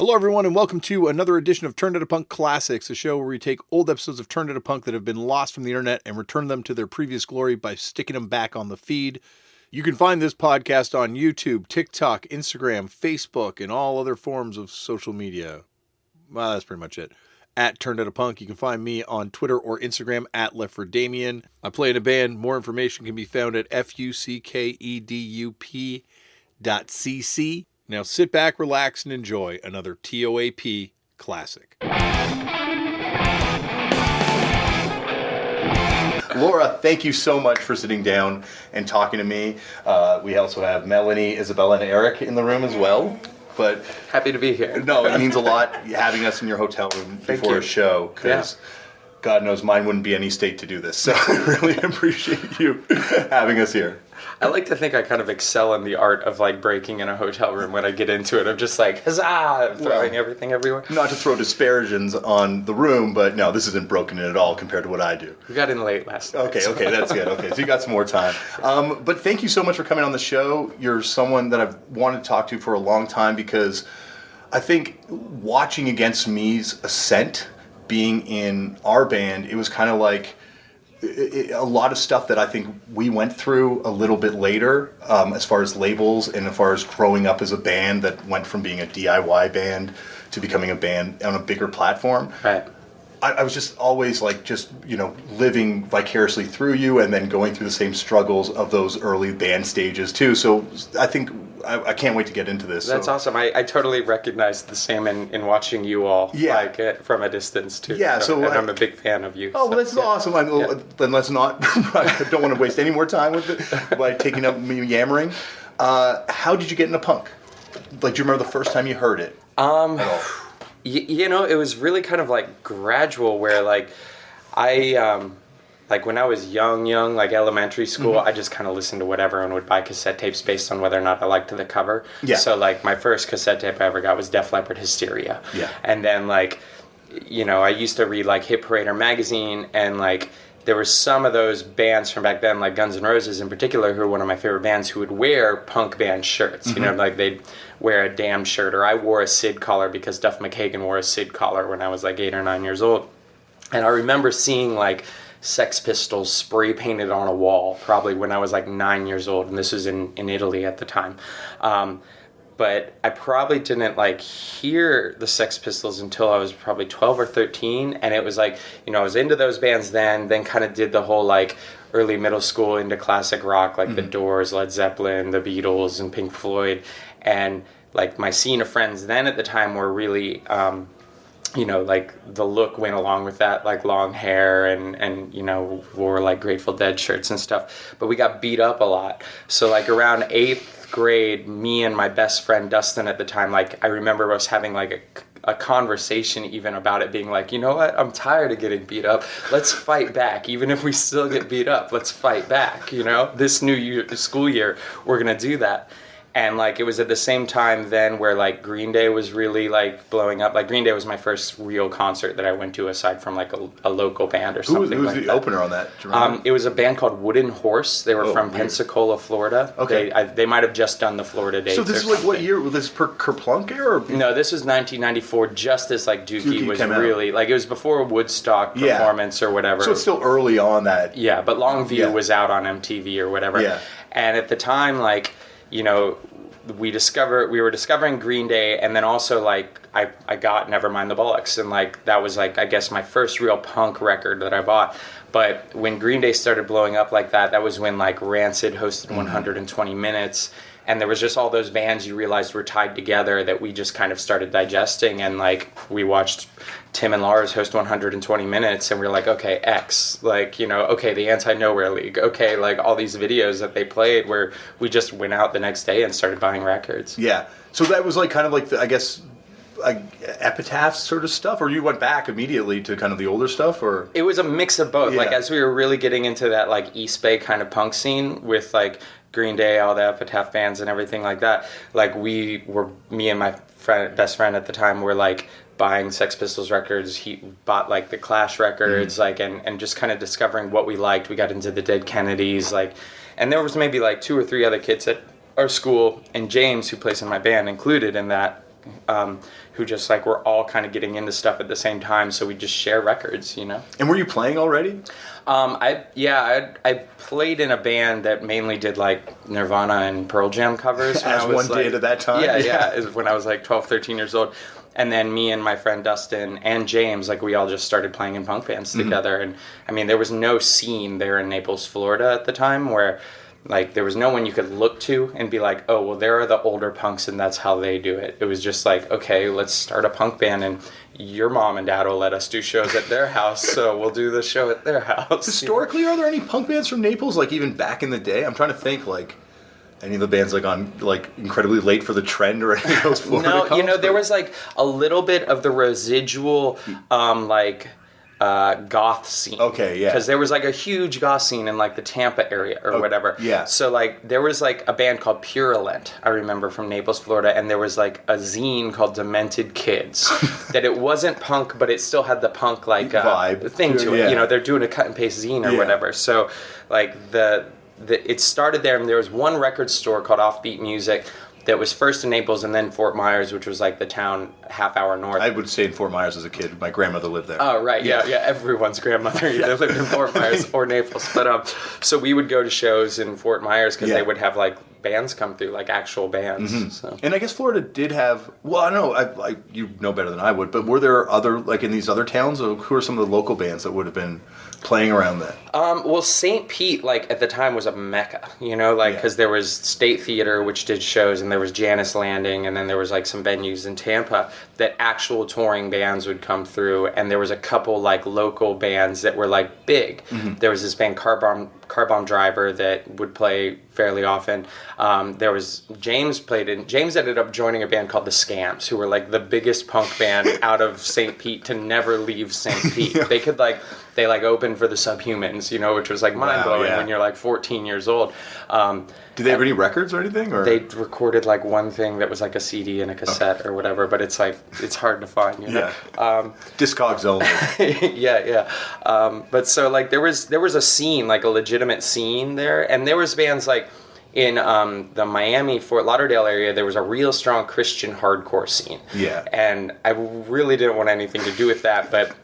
Hello, everyone, and welcome to another edition of Turned Out a Punk Classics, a show where we take old episodes of Turned Out a Punk that have been lost from the internet and return them to their previous glory by sticking them back on the feed. You can find this podcast on YouTube, TikTok, Instagram, Facebook, and all other forms of social media. Well, that's pretty much it. At Turned Out a Punk. You can find me on Twitter or Instagram at Left for Damian. I play in a band. More information can be found at fuckedup.cc. Now sit back, relax, and enjoy another TOAP classic. Laura, thank you so much for sitting down and talking to me. We also have Melanie, Isabella, and Eric in the room as well. But happy to be here. No, it means a lot having us in your hotel room before a show, because God knows mine wouldn't be any state to do this. So I really appreciate you having us here. I like to think I kind of excel in the art of like breaking in a hotel room when I get into it. I'm just like, huzzah, throwing everything everywhere. Not to throw disparations on the room, but no, this isn't broken in at all compared to what I do. We got in late last night. Okay, that's good. Okay, so you got some more time. But thank you so much for coming on the show. You're someone that I've wanted to talk to for a long time because I think watching Against Me's ascent, being in our band, it was kind of like a lot of stuff that I think we went through a little bit later, as far as labels and as far as growing up as a band that went from being a DIY band to becoming a band on a bigger platform. Right. I was just always like, living vicariously through you and then going through the same struggles of those early band stages too. So I think I can't wait to get into this. That's awesome. I totally recognize the same in watching you all from a distance too. Yeah, and I'm a big fan of you. Oh, well, this is awesome. Then let's not, I don't want to waste any more time with it by taking up me yammering. How did you get into punk? Like, do you remember the first time you heard it? It was really kind of like gradual where like I like when I was young, like elementary school, I just kind of listened to whatever and would buy cassette tapes based on whether or not I liked the cover. Yeah. So like my first cassette tape I ever got was Def Leppard Hysteria. Yeah. And then like, I used to read like Hit Parader magazine, and like there were some of those bands from back then, like Guns N' Roses in particular, who were one of my favorite bands, who would wear punk band shirts. Like they'd wear a Damned shirt, or I wore a Sid collar because Duff McKagan wore a Sid collar when I was like 8 or 9 years old. And I remember seeing like Sex Pistols spray painted on a wall, probably when I was like 9 years old, and this was in Italy at the time. But I probably didn't like hear the Sex Pistols until I was probably 12 or 13, and it was like, I was into those bands then kind of did the whole like early middle school into classic rock, like the Doors, Led Zeppelin, the Beatles, and Pink Floyd, and like my scene of friends then at the time were really like the look went along with that, like long hair and wore like Grateful Dead shirts and stuff. But we got beat up a lot. So like around 8th grade, me and my best friend Dustin at the time, like I remember us having like a conversation even about it, being like, you know what, I'm tired of getting beat up. Let's fight back. Even if we still get beat up, let's fight back. This school year, we're going to do that. And like it was at the same time then where like Green Day was really like blowing up. Like Green Day was my first real concert that I went to aside from like a local band or something. Who was the opener on that? Do you remember? It was a band called Wooden Horse. They were from Pensacola, Florida. Okay. They might have just done the Florida dates. So this is like what year? Was this per Kerplunk era? No, this was 1994, just as like Dookie was really like, it was before a Woodstock performance or whatever. So it's still early on that. Yeah, but Longview was out on MTV or whatever. Yeah. And at the time, like, we were discovering Green Day, and then also like I got Nevermind the Bollocks, and like that was like I guess my first real punk record that I bought. But when Green Day started blowing up like that was when like Rancid hosted 120 Minutes, and there was just all those bands you realized were tied together that we just kind of started digesting, and like we watched Tim and Lars host 120 Minutes, and we were like, okay, X, like, okay, the Anti-Nowhere League, okay, like all these videos that they played where we just went out the next day and started buying records. Yeah. So that was like kind of like I guess like Epitaph sort of stuff, or you went back immediately to kind of the older stuff, or? It was a mix of both. Yeah. Like as we were really getting into that like East Bay kind of punk scene with like Green Day, all the Epitaph bands and everything like that, like me and my best friend at the time were like buying Sex Pistols records. He bought like the Clash records, like and just kind of discovering what we liked. We got into the Dead Kennedys, like, and there was maybe like 2 or 3 other kids at our school, and James, who plays in my band, included in that, who just like were all kind of getting into stuff at the same time. So we just share records, you know. And were you playing already? I played in a band that mainly did like Nirvana and Pearl Jam covers. As one did at that time. Yeah, when I was like 12, 13 years old. And then me and my friend Dustin and James, like we all just started playing in punk bands together. And I mean, there was no scene there in Naples, Florida at the time where like there was no one you could look to and be like, oh, well, there are the older punks and that's how they do it. It was just like, okay, let's start a punk band and your mom and dad will let us do shows at their house, so we'll do the show at their house. Historically, are there any punk bands from Naples, like even back in the day? I'm trying to think, like, any of the bands like on like incredibly late for the trend or any of those Florida No, comes, you know, there was like a little bit of the residual goth scene. Okay, yeah. Because there was like a huge goth scene in like the Tampa area or whatever. Yeah. So like there was like a band called Purulent, I remember, from Naples, Florida, and there was like a zine called Demented Kids. That it wasn't punk, but it still had the punk like vibe thing to it. Yeah. You know, they're doing a cut and paste zine or whatever. So like it started there, and there was one record store called Offbeat Music that was first in Naples and then Fort Myers, which was like the town half hour north. I would stay in Fort Myers as a kid. My grandmother lived there. Oh, right. Yeah. Everyone's grandmother either lived in Fort Myers or Naples. But so we would go to shows in Fort Myers because they would have like bands come through, like actual bands. So. And I guess Florida did have, well, I don't know, you know better than I would, but were there other, like in these other towns, who are some of the local bands that would have been playing around then? Well, St. Pete, like at the time, was a mecca, you know, like because there was State Theater, which did shows, and there was Janus Landing, and then there was like some venues in Tampa that actual touring bands would come through, and there was a couple like local bands that were like big. There was this band Car Bomb Driver that would play fairly often. There was James ended up joining a band called the Scams, who were like the biggest punk band out of St. Pete to never leave St. Pete. They opened for the Subhumans, you know, which was like mind blowing when you're like 14 years old. Did they have any records or anything? Or? They recorded like one thing that was like a CD and a cassette or whatever, but it's like it's hard to find, you know. Discogs only. But so like there was a scene, like a legitimate scene there, and there was bands like in the Miami, Fort Lauderdale area, there was a real strong Christian hardcore scene. Yeah. And I really didn't want anything to do with that, but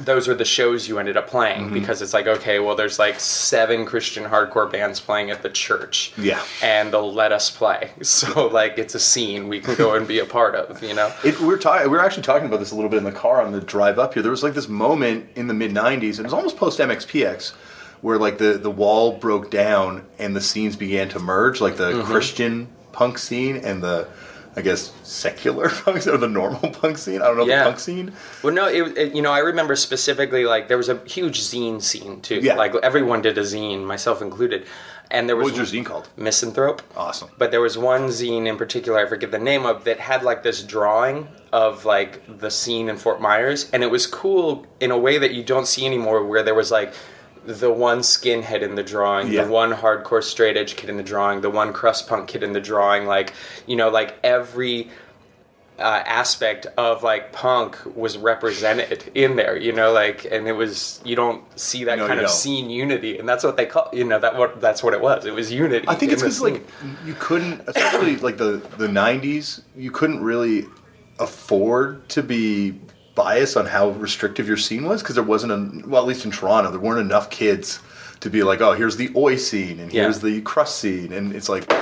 those are the shows you ended up playing because it's like, okay, well, there's like 7 Christian hardcore bands playing at the church. Yeah. And they'll let us play. So, like, it's a scene we can go and be a part of, you know? We were actually talking about this a little bit in the car on the drive up here. There was like this moment in the mid-'90s, and it was almost post-MXPX, where like the wall broke down and the scenes began to merge, like the Christian punk scene and the, I guess, secular punk or the normal punk scene. I don't know, the punk scene. Well, no, you know, I remember specifically, like, there was a huge zine scene, too. Yeah. Like, everyone did a zine, myself included. And there was... What was your zine called? Misanthrope. Awesome. But there was one zine in particular, I forget the name of, that had, like, this drawing of, like, the scene in Fort Myers. And it was cool in a way that you don't see anymore, where there was, like, the one skinhead in the drawing, the one hardcore straight edge kid in the drawing, the one crust punk kid in the drawing, like, you know, like every aspect of like punk was represented in there, you know, like, and it was, you don't see that kind of scene unity, and that's what they call, you know, that's what it was. It was unity. I think it's because like you couldn't, especially like the 90s, you couldn't really afford to be bias on how restrictive your scene was, because there wasn't well, at least in Toronto, there weren't enough kids to be like, oh, here's the oi scene and here's the crust scene, and it's like,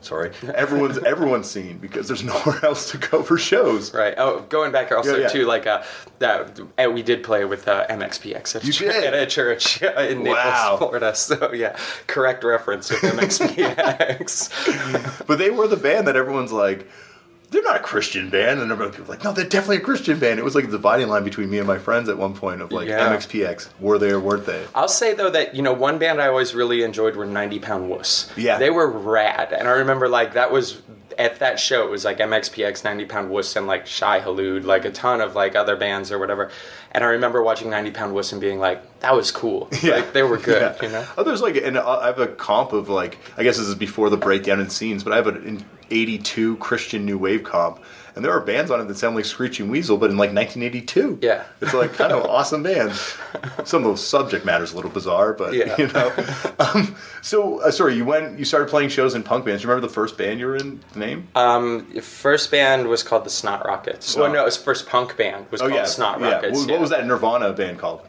sorry, everyone's scene, because there's nowhere else to go for shows. Right. Oh, going back also too, like that we did play with MXPX at a church in Naples, Florida. So yeah, correct reference with MXPX. But they were the band that everyone's like, they're not a Christian band, and everyone people were like, no, they're definitely a Christian band. It was like a dividing line between me and my friends at one point of like MXPX. Were they or weren't they? I'll say though that, you know, one band I always really enjoyed were 90 Pound Wuss. Yeah. They were rad. And I remember like that was at that show, it was like MXPX, 90 Pound Wuss, and like Shai Hulud, like a ton of like other bands or whatever. And I remember watching 90 Pound Wuss and being like, that was cool. Like, they were good, you know? Oh, there's like, and I have a comp of like, I guess this is before the breakdown in scenes, but I have an 82 Christian New Wave comp. And there are bands on it that sound like Screeching Weasel, but in like 1982. Yeah. It's like kind of awesome bands. Some of the subject matter's a little bizarre, but, you know. Sorry, you started playing shows in punk bands. Do you remember the first band you were in, the name? First band was called the Snot Rockets. Well, no, it was first punk band was called Snot Rockets. What was that Nirvana band called?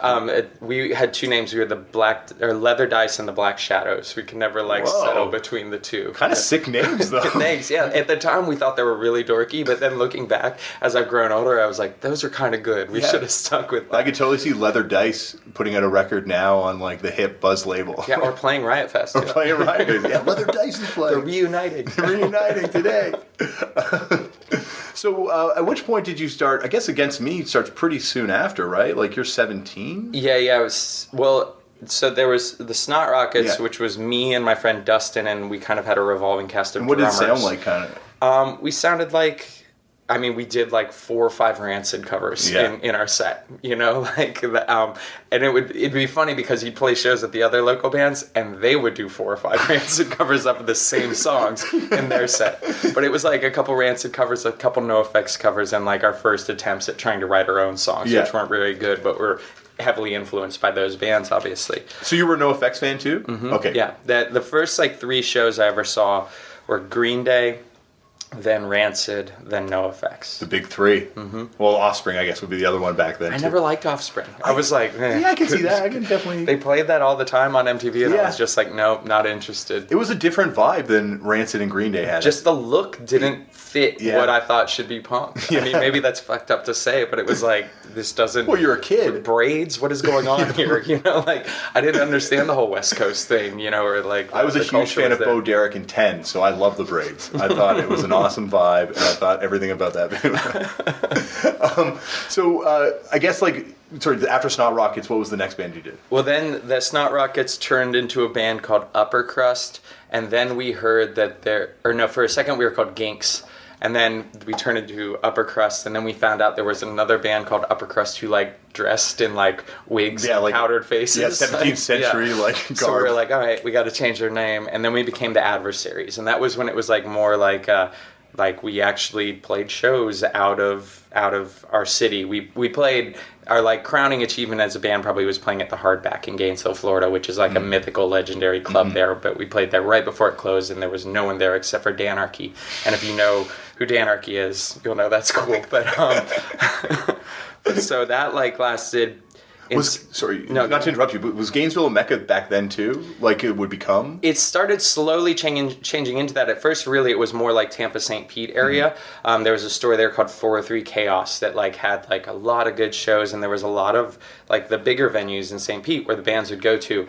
We had two names. We were the Leather Dice and the Black Shadows. We could never settle between the two. Kind of sick names, though. Thanks, yeah. At the time, we thought they were really dorky, but then looking back, as I've grown older, I was like, those are kind of good. We should have stuck with that. I could totally see Leather Dice putting out a record now on like the hip Buzz label. Yeah, or playing Riot Fest. Or playing Riot Fest. Yeah, Leather Dice is playing. They're reuniting. Reuniting today. So at which point did you start? I guess Against Me starts pretty soon after, right? Like you're 17? Yeah, it was, so there was the Snot Rockets, which was me and my friend Dustin, and we kind of had a revolving cast of drummers. What did it sound like, kind of? We sounded like, we did like 4 or 5 Rancid covers in our set, you know, like, and it'd be funny because you'd play shows at the other local bands, and they would do 4 or 5 Rancid covers of the same songs in their set. But it was like a couple Rancid covers, a couple NoFX covers, and like our first attempts at trying to write our own songs, which weren't very good, but were heavily influenced by those bands, obviously. So you were a NoFX fan too? Mm-hmm. Okay. Yeah, the first like 3 shows I ever saw were Green Day, then Rancid, then NoFX. The big 3. Mm-hmm. Well, Offspring, I guess, would be the other one back then. I never liked Offspring. I was like, I can see that. I can definitely. They played that all the time on MTV, and I was just like, nope, not interested. It was a different vibe than Rancid and Green Day had. Just the look didn't fit what I thought should be punk. I mean, maybe that's fucked up to say, but it was like, this doesn't. Well, you're a kid. With braids? What is going on here? You know, like, I didn't understand the whole West Coast thing, you know, or like. I was a huge fan of Bo Derek and 10, so I love the braids. I thought it was an awesome vibe. And I thought everything about that. I guess, after Snot Rockets, what was the next band you did? Well, then the Snot Rockets turned into a band called Upper Crust, and then we heard that for a second we were called Ginks, and then we turned into Upper Crust, and then we found out there was another band called Upper Crust who, like, dressed in, like, wigs and powdered faces. Yeah, 17th century, garb. So we were like, all right, we got to change their name, and then we became the Adversaries, and that was when it was, like, more like we actually played shows out of our city. We played our like crowning achievement as a band probably was playing at the Hardback in Gainesville, Florida, which is like a mythical, legendary club there. But we played there right before it closed, and there was no one there except for Danarchy. And if you know who Danarchy is, you'll know that's cool. But so that like lasted. Not to interrupt you, but was Gainesville a mecca back then too? Like it would become? It started slowly changing into that. At first, really, it was more like Tampa, St. Pete area. Mm-hmm. There was a store there called 403 Chaos that like had like a lot of good shows, and there was a lot of like the bigger venues in St. Pete where the bands would go to.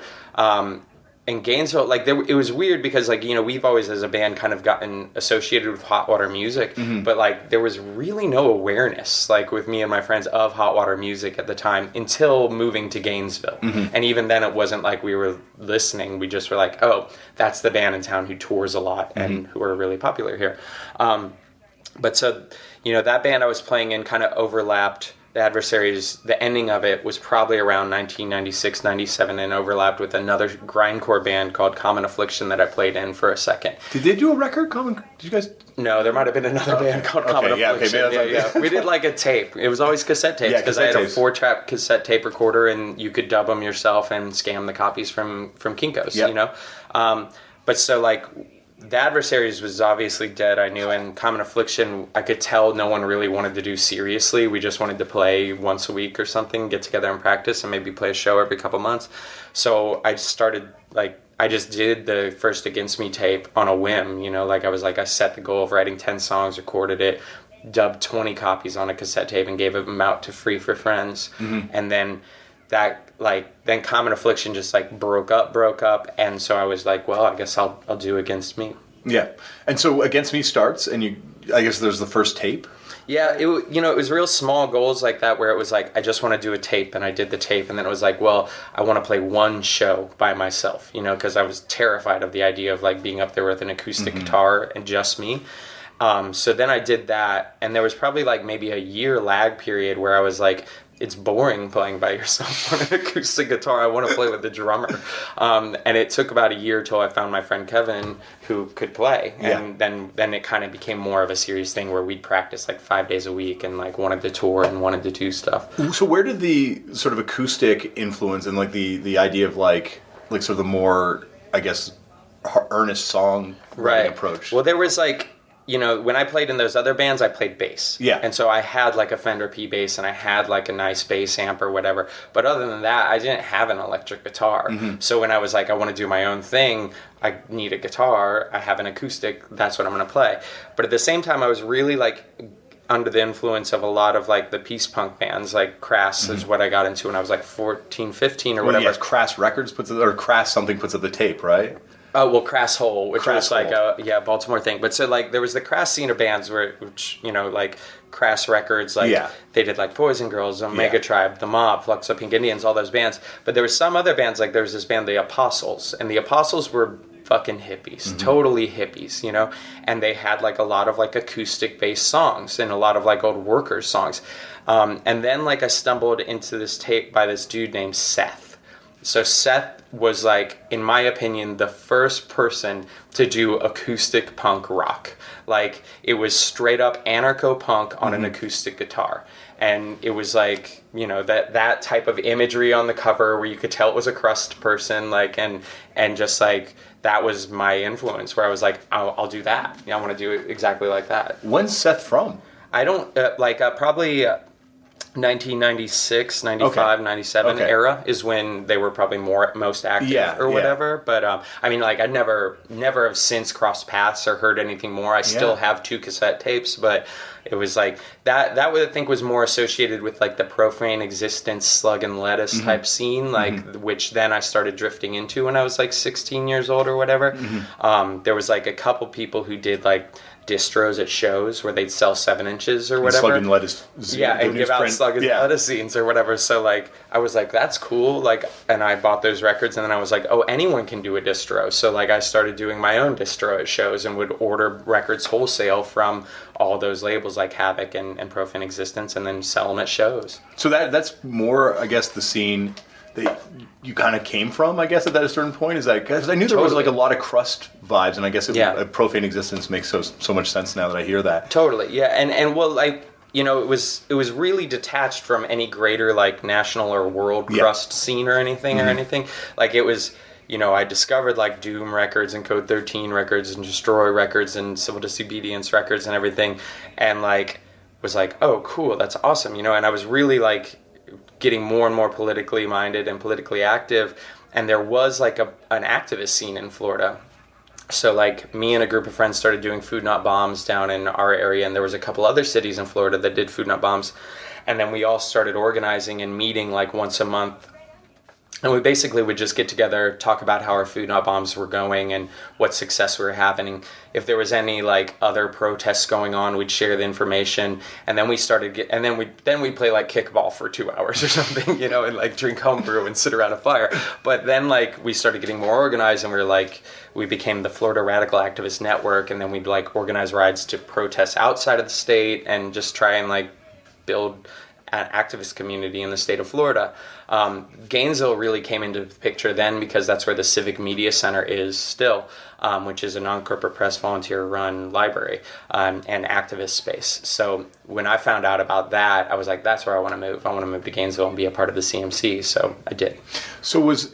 In Gainesville, like it was weird because like, you know, we've always as a band kind of gotten associated with hot water music, but like there was really no awareness like with me and my friends of hot water music at the time until moving to Gainesville. And even then it wasn't like we were listening, we just were like, oh, that's the band in town who tours a lot and who are really popular here. But so, you know, that band I was playing in kind of overlapped. The Adversaries, the ending of it was probably around 1996, 97, and overlapped with another grindcore band called Common Affliction that I played in for a second. Did they do a record? Did you guys? No, there might have been another band called Common Affliction. Yeah. We did like a tape. It was always cassette tapes because I had a 4-track cassette tape recorder, and you could dub them yourself and scam the copies from Kinko's, you know? But so like... The Adversaries was obviously dead, I knew, and Common Affliction, I could tell no one really wanted to do seriously. We just wanted to play once a week or something, get together and practice, and maybe play a show every couple months. So I started, like, I just did the first Against Me tape on a whim, you know, like I set the goal of writing 10 songs, recorded it, dubbed 20 copies on a cassette tape, and gave them out to free for friends. And then then Common Affliction just like broke up, and so I was like, well, I guess I'll do Against Me. Yeah, and so Against Me starts, and I guess there's the first tape. Yeah, it was real small goals like that where it was like I just want to do a tape, and I did the tape, and then it was like, well, I want to play one show by myself, you know, because I was terrified of the idea of like being up there with an acoustic guitar and just me. So then I did that, and there was probably like maybe a year lag period where I was like it's boring playing by yourself on an acoustic guitar. I want to play with the drummer. And it took about a year till I found my friend Kevin who could play. And then it kind of became more of a serious thing where we'd practice like 5 days a week and like wanted to tour and wanted to do stuff. So where did the sort of acoustic influence and like the idea of like sort of the more, I guess, earnest song writing approach? Well, there was like, you know, when I played in those other bands, I played bass. Yeah. And so I had like a Fender P bass and I had like a nice bass amp or whatever. But other than that, I didn't have an electric guitar. Mm-hmm. So when I was like, I want to do my own thing, I need a guitar, I have an acoustic, that's what I'm going to play. But at the same time, I was really like under the influence of a lot of like the peace punk bands, like Crass is what I got into when I was like 14, 15 or whatever. Yes, Crass Records or Crass something puts up the tape, right? Oh, well, Crass Hole, which Crass was like a Baltimore thing. But so like there was the Crass scene of bands which, you know, like Crass Records, like they did like Poison Girls, Omega Tribe, The Mob, Flux of Pink Indians, all those bands. But there was some other bands, like there was this band, The Apostles, and The Apostles were fucking hippies, totally hippies, you know, and they had like a lot of like acoustic based songs and a lot of like old workers songs. And then like I stumbled into this tape by this dude named Seth. So Seth was like, in my opinion, the first person to do acoustic punk rock. Like it was straight up anarcho punk on an acoustic guitar. And it was like, you know, that type of imagery on the cover where you could tell it was a crust person, like, and just like, that was my influence where I was like, I'll do that. Yeah, I want to do it exactly like that. When's Seth from? I don't, probably 1996, 95, 97 era is when they were probably most active or whatever. But, I mean, like, I never have since crossed paths or heard anything more. I still have 2 cassette tapes, but it was like, that I think was more associated with, like, the Profane Existence, Slug and Lettuce type scene, like, which then I started drifting into when I was, like, 16 years old or whatever. There was, like, a couple people who did, like, distros at shows where they'd sell 7 inches or whatever. Slug and Lettuce. And give out Slug and Lettuce scenes or whatever. So, like, I was like, that's cool. Like, and I bought those records, and then I was like, oh, anyone can do a distro. So, like, I started doing my own distro at shows and would order records wholesale from all those labels like Havoc and Profane Existence and then sell them at shows. So that's more, I guess, the scene that you kind of came from, I guess, at that certain point? Is that, because I knew there was like a lot of crust vibes, and I guess a Profane Existence makes so much sense now that I hear that. Totally, yeah, and well, like, you know, it was really detached from any greater like national or world crust scene or anything Like it was, you know, I discovered like Doom Records and Code 13 Records and Destroy Records and Civil Disobedience Records and everything, and like was like, oh, cool, that's awesome, you know, and I was really like getting more and more politically minded and politically active, and there was like an activist scene in Florida. So like me and a group of friends started doing Food Not Bombs down in our area, and there was a couple other cities in Florida that did Food Not Bombs, and then we all started organizing and meeting like once a month. And we basically would just get together, talk about how our Food Not Bombs were going and what success we were having. And if there was any like other protests going on, we'd share the information. And then we started then we'd play like kickball for 2 hours or something, you know, and like drink homebrew and sit around a fire. But then like we started getting more organized, and we became the Florida Radical Activist Network. And then we'd like organize rides to protest outside of the state and just try and like build an activist community in the state of Florida. Gainesville really came into the picture then because that's where the Civic Media Center is still, which is a non-corporate press volunteer-run library and activist space. So when I found out about that, I was like, that's where I want to move. I want to move to Gainesville and be a part of the CMC, so I did. So was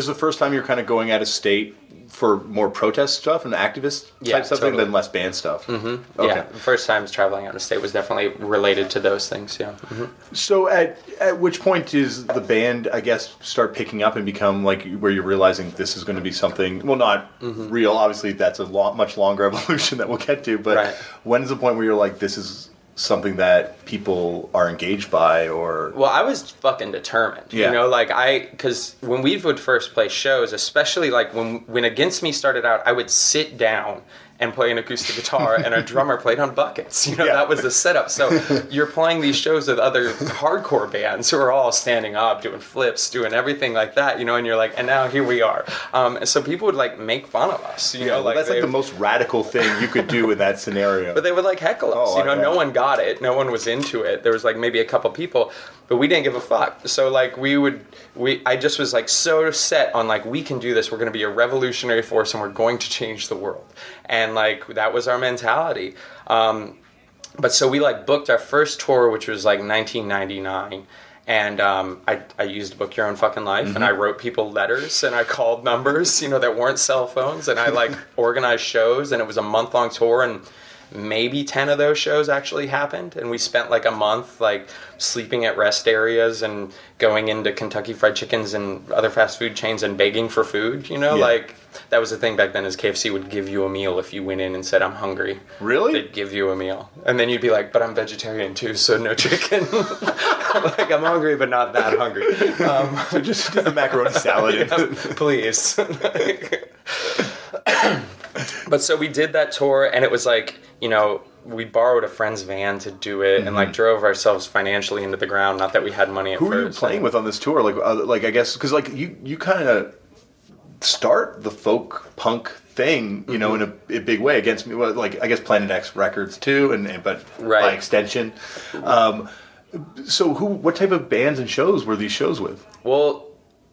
the first time you were kind of going out of state for more protest stuff and activist type stuff, totally, than less band stuff? Mm-hmm. Okay. Yeah, the first time traveling out of state was definitely related to those things, yeah. Mm-hmm. So at which point does the band, I guess, start picking up and become like where you're realizing this is going to be something, well, not real, obviously that's a much longer evolution that we'll get to, but when's the point where you're like, this is something that people are engaged by? Or well, I was fucking determined, you know, like because when we would first play shows, especially like when Against Me started out, I would sit down and play an acoustic guitar, and our drummer played on buckets. That was the setup. So you're playing these shows with other hardcore bands who are all standing up, doing flips, doing everything like that, and you're like, and now here we are. And so people would like make fun of us. That's like the most radical thing you could do in that scenario. But they would like heckle us. No one got it. No one was into it. There was like maybe a couple people, but we didn't give a fuck. So like I just was like so set on like, we can do this. We're going to be a revolutionary force and we're going to change the world. And like, that was our mentality. But so we like booked our first tour, which was like 1999. And I used Book Your Own Fucking Life, and I wrote people letters, and I called numbers, that weren't cell phones, and I like organized shows, and it was a month-long tour, and maybe 10 of those shows actually happened, and we spent like a month like sleeping at rest areas and going into Kentucky Fried Chickens and other fast food chains and begging for food, like that was the thing back then, is KFC would give you a meal if you went in and said, I'm hungry. Really? They'd give you a meal. And then you'd be like, but I'm vegetarian too, so no chicken. Like, I'm hungry, but not that hungry. So just the macaroni salad. Please. But so we did that tour, and it was like, we borrowed a friend's van to do it, and like drove ourselves financially into the ground. Not that we had money at first. Who were you playing with on this tour? Like I guess because like you kind of start the folk punk thing, in a big way against me. Well, like I guess Planet X Records too, but by extension. So what type of bands and shows were these shows with? Well,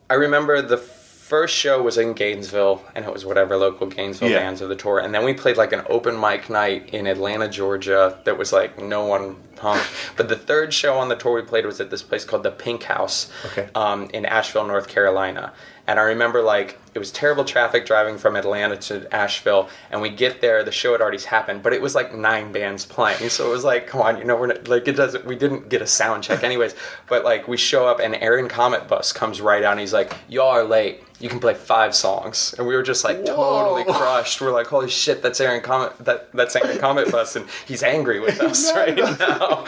I remember the first show was in Gainesville, and it was whatever local Gainesville bands of the tour. And then we played like an open mic night in Atlanta, Georgia, that was like no one punk. But the third show on the tour we played was at this place called the Pink House in Asheville, North Carolina. And I remember like it was terrible traffic driving from Atlanta to Asheville, and we get there, the show had already happened, but it was like 9 bands playing. So it was like, come on, we're not, like, we didn't get a sound check anyways. But like we show up, and Aaron Comet Bus comes right out, and he's like, y'all are late. You can play 5 songs. And we were just like totally crushed. We're like, holy shit, that's Aaron Comet, that's Aaron Comet Bus, and he's angry with us right now.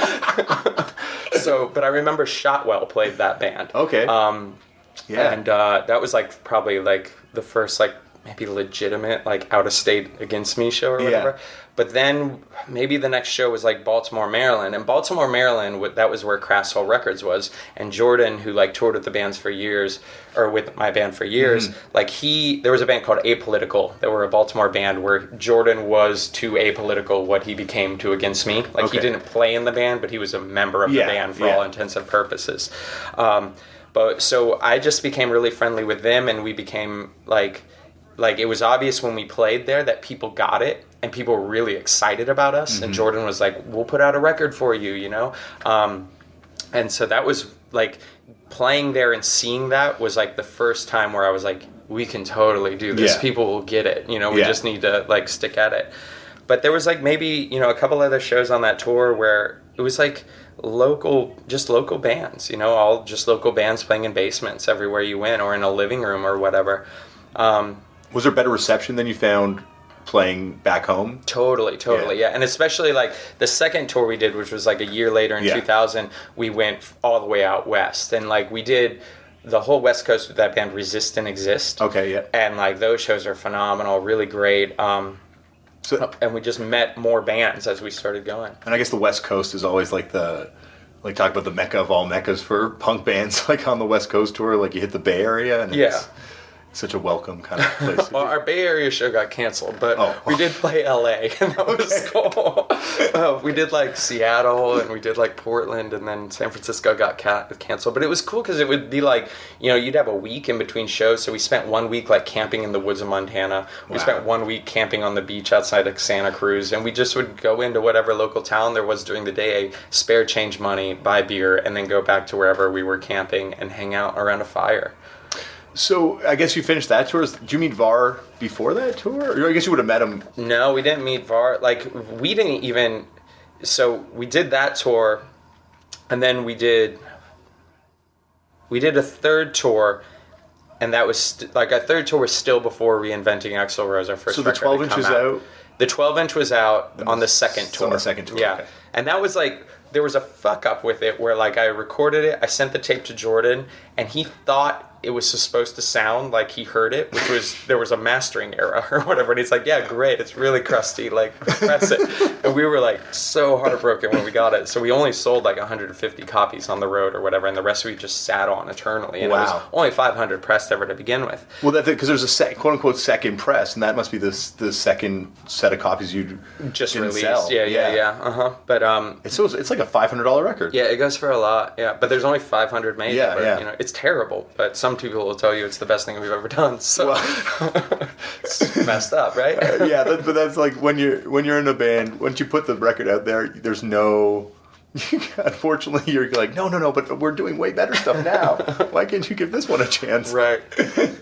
But I remember Shotwell played that band. Okay. And that was like probably like the first like maybe legitimate like out of state against me show or whatever. But then maybe the next show was like Baltimore, Maryland. And Baltimore, Maryland, that was where Crass Hole Records was. And Jordan, who like toured with the bands for years, or with my band for years, like there was a band called Apolitical that were a Baltimore band where Jordan was to Apolitical what he became to Against Me. Like he didn't play in the band, but he was a member of the band for all intents and purposes. But so I just became really friendly with them, and we became like it was obvious when we played there that people got it, and people were really excited about us. And Jordan was like, we'll put out a record for you, and so that was like playing there and seeing that was like the first time where I was like, we can totally do this. People will get it. We just need to like stick at it. But there was like maybe, a couple other shows on that tour where it was like local bands, all just local bands playing in basements everywhere you went, or in a living room or whatever. Was there better reception than you found playing back home? Totally, yeah. And especially like the second tour we did, which was like a year later in 2000, we went all the way out west, and like we did the whole West Coast with that band Resist and Exist. Okay, yeah. And like those shows are phenomenal, really great. And we just met more bands as we started going. And I guess the West Coast is always like talk about the mecca of all meccas for punk bands, like on the West Coast tour, like you hit the Bay Area, and it's such a welcome kind of place. Well, our Bay Area show got canceled, but we did play LA, and that was cool. We did like Seattle, and we did like Portland, and then San Francisco got canceled. But it was cool because it would be like, you'd have a week in between shows. So we spent 1 week like camping in the woods of Montana. We spent 1 week camping on the beach outside of Santa Cruz, and we just would go into whatever local town there was during the day, spare change money, buy beer, and then go back to wherever we were camping and hang out around a fire. So I guess you finished that tour. Did you meet Var before that tour? Or I guess you would have met him. No, we didn't meet Var. Like, we didn't even... So we did that tour, and then we did a third tour, and that was... like, our third tour was still before Reinventing Axl Rose, our first record. So the 12-inch was out? The 12-inch was out on the second tour. On the second tour, yeah. Okay. And that was like... There was a fuck up with it where like I recorded it, I sent the tape to Jordan, and he thought it was supposed to sound like he heard it, which was, there was a mastering error or whatever. And he's like, yeah, great. It's really crusty. Like, press it. And we were like so heartbroken when we got it. So we only sold like 150 copies on the road or whatever. And the rest we just sat on eternally. And it was only 500 pressed ever to begin with. Well, that's it, because there's a quote unquote second press, and that must be the second set of copies you just didn't released. sell. Yeah. But it's like a $500 record. yeah, it goes for a lot. Yeah, but there's only 500 made. Yeah, but, yeah. You know, it's terrible. But some people will tell you it's the best thing we've ever done. So it's messed up, right? Yeah, but that's like when you're in a band. Once you put the record out there, there's no. Unfortunately, you're like, no, but we're doing way better stuff now. Why can't you give this one a chance? Right.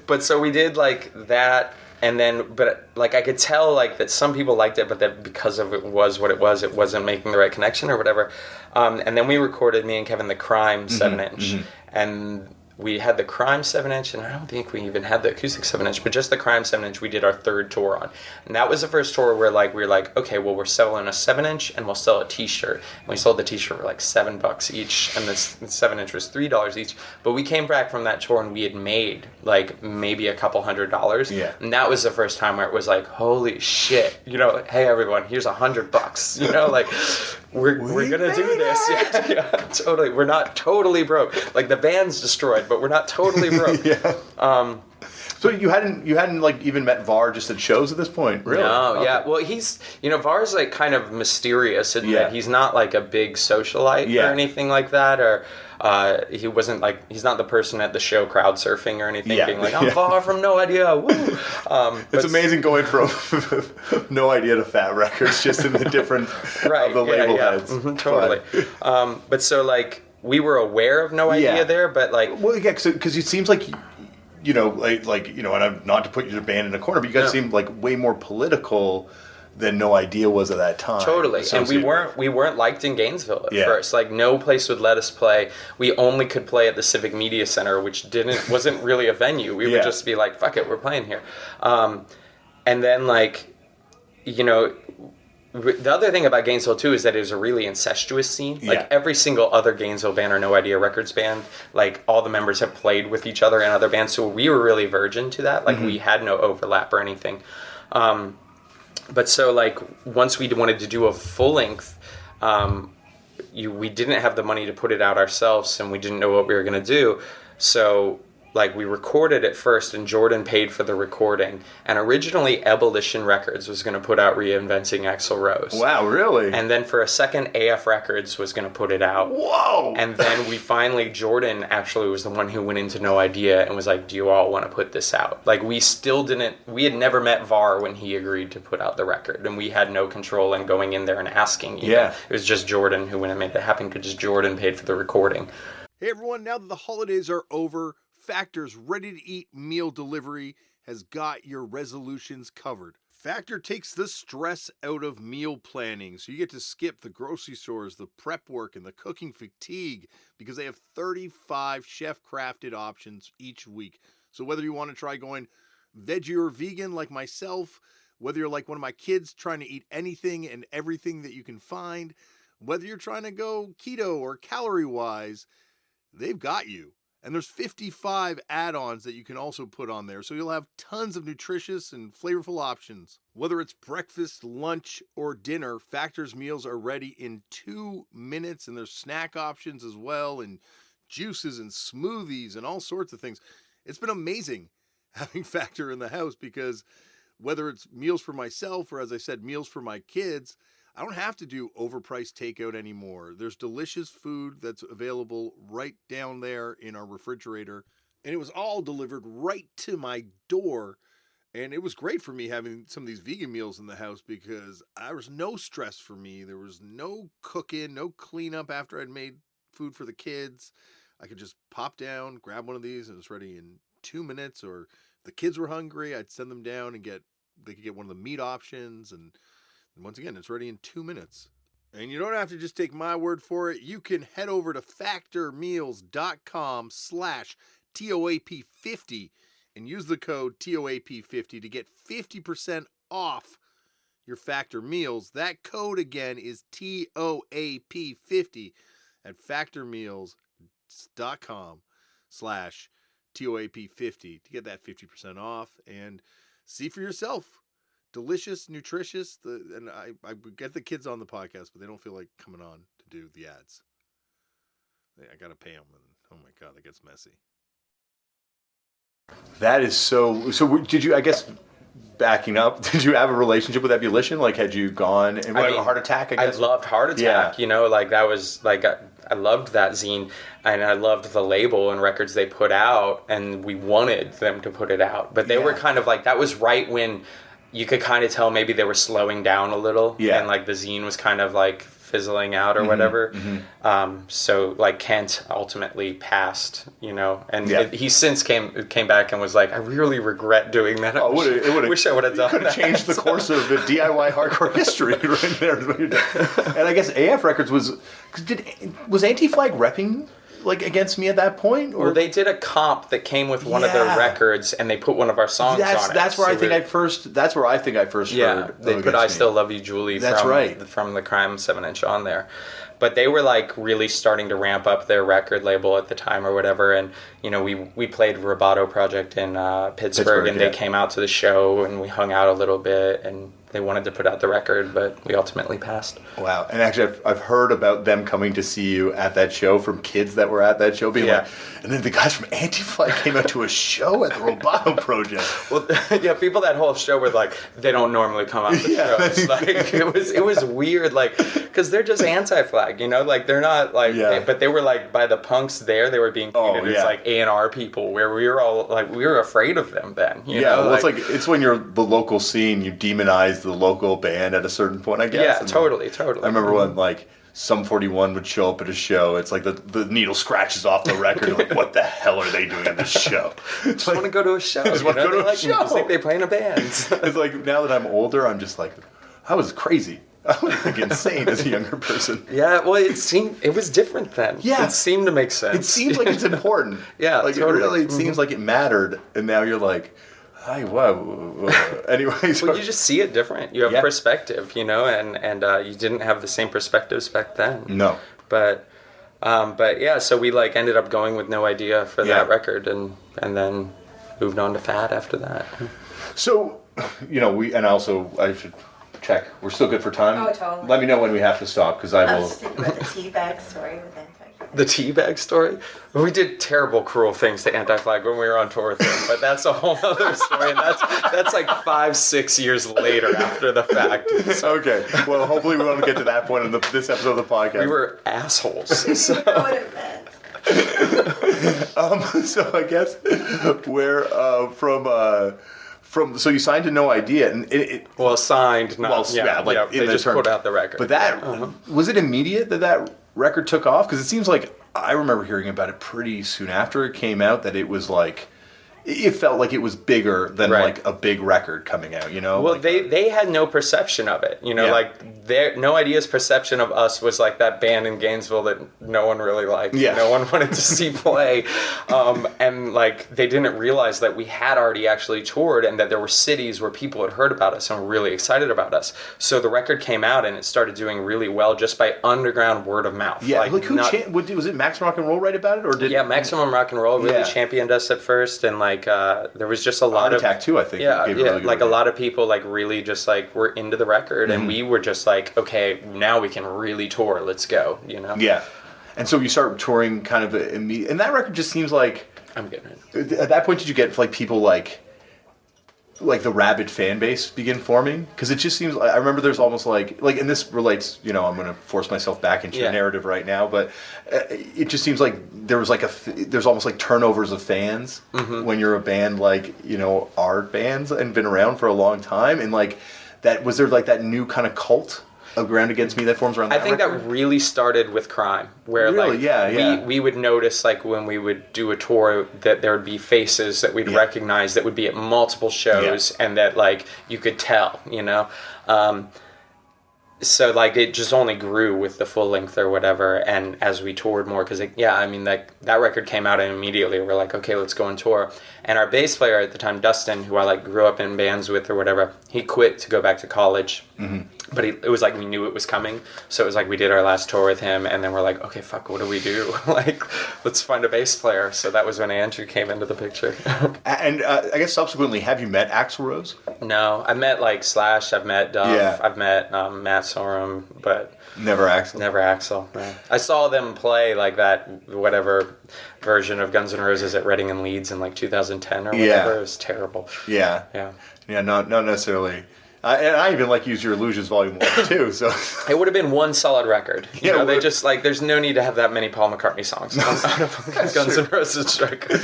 But so we did like that, and then, but like I could tell like that some people liked it, but that because of it was what it wasn't making the right connection or whatever. And then we recorded, me and Kevin, the Crime 7-inch, and we had the Crime 7-inch, and I don't think we even had the acoustic 7-inch, but just the Crime 7-inch we did our third tour on. And that was the first tour where we were like, okay, well, we're selling a 7-inch and we'll sell a t-shirt. And we sold the t-shirt for like $7 each, and the 7-inch was $3 each. But we came back from that tour and we had made like maybe a couple $100. Yeah. And that was the first time where it was like, holy shit, you know, hey everyone, here's $100, you know, like we're gonna do this. Yeah, totally. We're not totally broke. Like the band's destroyed, but we're not totally broke. Yeah. So you hadn't like even met Var just at shows at this point, really? No, okay. yeah. Well, he's, you know, Var's like kind of mysterious in that he's not like a big socialite or anything like that, or he wasn't like, he's not the person at the show crowd surfing or anything, being like, I'm Var from No Idea. Woo. It's amazing going from No Idea to Fat Records, just in the different of the label heads. Mm-hmm, totally. But so like we were aware of No Idea there, but like, well, yeah, because it seems like. You know, like you know, and I'm not to put your band in a corner, but you guys seem like way more political than No Idea was at that time. Totally, and we weren't liked in Gainesville at first. Like no place would let us play. We only could play at the Civic Media Center, which wasn't really a venue. We would just be like, "Fuck it, we're playing here." And then like, you know. The other thing about Gainesville, too, is that it was a really incestuous scene. Like, every single other Gainesville band or No Idea Records band, like, all the members have played with each other in other bands, so we were really virgin to that. Like, we had no overlap or anything. But so, like, once we wanted to do a full-length, we didn't have the money to put it out ourselves, and we didn't know what we were going to do. So... like we recorded it first and Jordan paid for the recording, and originally Ebullition Records was going to put out Reinventing Axl Rose. Wow, really? And then for a second AF Records was going to put it out. Whoa! And then Jordan actually was the one who went into No Idea and was like, do you all want to put this out? Like we had never met Var when he agreed to put out the record, and we had no control in going in there and asking. It was just Jordan who went and made it happen because Jordan paid for the recording. Hey everyone, now that the holidays are over, Factor's ready-to-eat meal delivery has got your resolutions covered. Factor takes the stress out of meal planning, so you get to skip the grocery stores, the prep work, and the cooking fatigue, because they have 35 chef-crafted options each week. So whether you want to try going veggie or vegan like myself, whether you're like one of my kids trying to eat anything and everything that you can find, whether you're trying to go keto or calorie-wise, they've got you. And there's 55 add-ons that you can also put on there, so you'll have tons of nutritious and flavorful options. Whether it's breakfast, lunch, or dinner, Factor's meals are ready in 2 minutes, and there's snack options as well, and juices and smoothies and all sorts of things. It's been amazing having Factor in the house, because whether it's meals for myself or, as I said, meals for my kids, I don't have to do overpriced takeout anymore. There's delicious food that's available right down there in our refrigerator. And it was all delivered right to my door. And it was great for me having some of these vegan meals in the house, because there was no stress for me. There was no cooking, no cleanup after I'd made food for the kids. I could just pop down, grab one of these, and it was ready in 2 minutes. Or if the kids were hungry, I'd send them down and they could get one of the meat options, and once again, it's ready in 2 minutes. And you don't have to just take my word for it. You can head over to factormeals.com/TOAP50 and use the code TOAP50 to get 50% off your Factor meals. That code again is TOAP50 at factormeals.com/TOAP50. TOAP 50 to get that 50% off and see for yourself. Delicious, nutritious. And I get the kids on the podcast, but they don't feel like coming on to do the ads. I got to pay them. And oh my God, that gets messy. That is so did you, I guess, backing up, did you have a relationship with Ebullition? Like, had you gone and a Heart Attack, I guess? I loved Heart Attack, like that was like, I loved that zine, and I loved the label and records they put out, and we wanted them to put it out. But they were kind of like, that was right when you could kind of tell maybe they were slowing down a little, and like the zine was kind of like fizzling out or whatever. So like Kent ultimately passed, and he since came back and was like, I really regret doing that. I wish I would have done that. Could have changed the course of the DIY hardcore history right there. And I guess AF Records was Anti-Flag repping like against me at that point? Or? Well, they did a comp that came with one of their records, and they put one of our songs on it. That's where I think I first heard. They put "I Still Love You, Julie." From the Crime 7-inch on there. But they were like really starting to ramp up their record label at the time or whatever, and we played Roboto Project in Pittsburgh, and they came out to the show, and we hung out a little bit, and they wanted to put out the record, but we ultimately passed. Wow. And actually, I've heard about them coming to see you at that show from kids that were at that show being like, and then the guys from Anti-Flag came out to a show at the Roboto Project. Well, people that whole show were like, they don't normally come out to shows. Like, it was weird, like, because they're just Anti-Flag, like, they're not, like, but they were, like, by the punks there, they were being treated as, like, A&R people, where we were all, like, we were afraid of them then, well, like, it's when you're the local scene, you demonize the local band at a certain point, I guess. Yeah, totally. I remember when, like, Sum 41 would show up at a show. It's like the needle scratches off the record. Like, what the hell are they doing at this show? Just want to go to a show. Just want to go to a show. It's like they play in a band. It's like, now that I'm older, I'm just like, I was crazy. I was like insane as a younger person. Yeah, well, it was different then. Yeah. It seemed to make sense. It seems like it's important. Like totally. It seems like it mattered. And now you're like, hi, wow. Anyways. Well, you just see it different. You have perspective, and you didn't have the same perspectives back then. No. But yeah, so we like ended up going with No Idea for that record, and then moved on to Fat after that. So, I should check. We're still good for time? Oh, totally. Let me know when we have to stop, because I will... was thinking about the teabag story with Anti-Flag. The teabag story? We did terrible, cruel things to Anti-Flag when we were on tour with them, but that's a whole other story, and that's like 5-6 years later after the fact. So. Okay. Well, hopefully we won't get to that point in this episode of the podcast. We were assholes. So. You know what it meant. So I guess where so you signed to No Idea, and signed. Not, they just put out the record. But that was it immediate that record took off? Because it seems like I remember hearing about it pretty soon after it came out. That it was like it felt like it was bigger than like a big record coming out. Well, like they had no perception of it. Like No Idea's perception of us was like that band in Gainesville that no one really liked. Yeah. No one wanted to see play, and like they didn't realize that we had already actually toured, and that there were cities where people had heard about us and were really excited about us. So the record came out and it started doing really well just by underground word of mouth. Yeah, like who was it? Maximum Rock and Roll write about it, or did Maximum Rock and Roll really championed us at first, and like there was just a lot of Attack too, I think. Like a lot of people like really just like were into the record, and we were just like, okay, now we can really tour. Let's go, Yeah, and so you start touring kind of, and that record just seems like I'm getting it. At that point, did you get like people like the rabid fan base begin forming? Because it just seems I remember there's almost like, and this relates, I'm going to force myself back into your narrative right now, but it just seems like there was like there's almost like turnovers of fans when you're a band like, our bands and been around for a long time, and like that, was there like that new kind of cult of Ground Against Me that forms around that record? That really started with Crime, where we would notice like when we would do a tour that there would be faces that we'd recognize that would be at multiple shows, and that like you could tell, so like it just only grew with the full length or whatever, and as we toured more, because I mean that record came out and immediately we're like, okay, let's go on tour. And our bass player at the time, Dustin, who I like grew up in bands with or whatever, he quit to go back to college. But it was like we knew it was coming, so it was like we did our last tour with him, and then we're like, okay, fuck, what do we do? Like, let's find a bass player. So that was when Andrew came into the picture. And I guess subsequently, have you met Axl Rose? No, I've met like Slash, I've met Duff, I've met Matt Sorum, but never Axl. Never Axl. No. I saw them play like that whatever version of Guns N' Roses at Reading and Leeds in like 2010 or whatever. It was terrible. Yeah, not necessarily. And I even Use Your Illusions Volume 1 too, so... It would have been one solid record. You know, they just, there's no need to have that many Paul McCartney songs on Guns N' Roses record.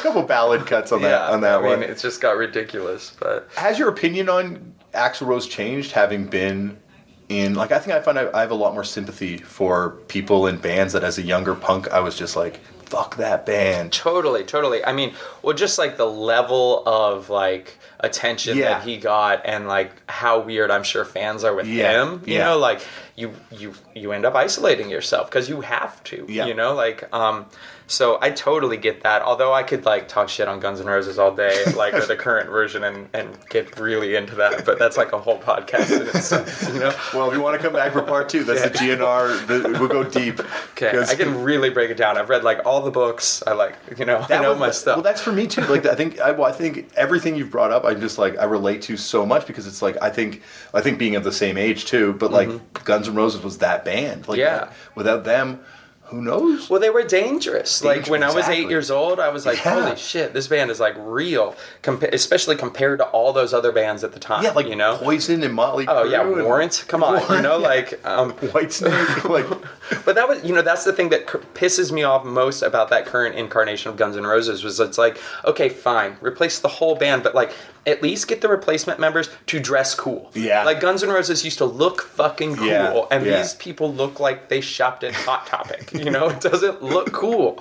Couple ballad cuts on that one. I mean, it just got ridiculous, but... Has your opinion on Axl Rose changed, having been in... I think I find I have a lot more sympathy for people in bands that as a younger punk, I was just like, fuck that band. Totally. I mean, well, just the level of attention that he got, and how weird I'm sure fans are with him. You know, you end up isolating yourself because you have to. You know, so I totally get that. Although I could talk shit on Guns N' Roses all day, or the current version, and get really into that. But that's a whole podcast in itself. You know. Well, if you want to come back for part 2, that's the GNR. We'll go deep. Okay, I can really break it down. I've read all the books. I know my stuff. Well, that's for me too. I think everything you've brought up, I'm just I relate to so much, because it's I think being of the same age too. But Guns N' Roses was that band. Without them, who knows? Well, they were dangerous. When I was 8 years old, I was holy shit, this band is real, especially compared to all those other bands at the time. Yeah, you know? Poison and Motley Crue. Oh yeah, Warrant. Come on, you know, Whitesnake. But that was, that's the thing that pisses me off most about that current incarnation of Guns N' Roses, was it's okay, fine, replace the whole band, but at least get the replacement members to dress cool. Yeah. Guns N' Roses used to look fucking cool, and these people look like they shopped at Hot Topic. You know, it doesn't look cool.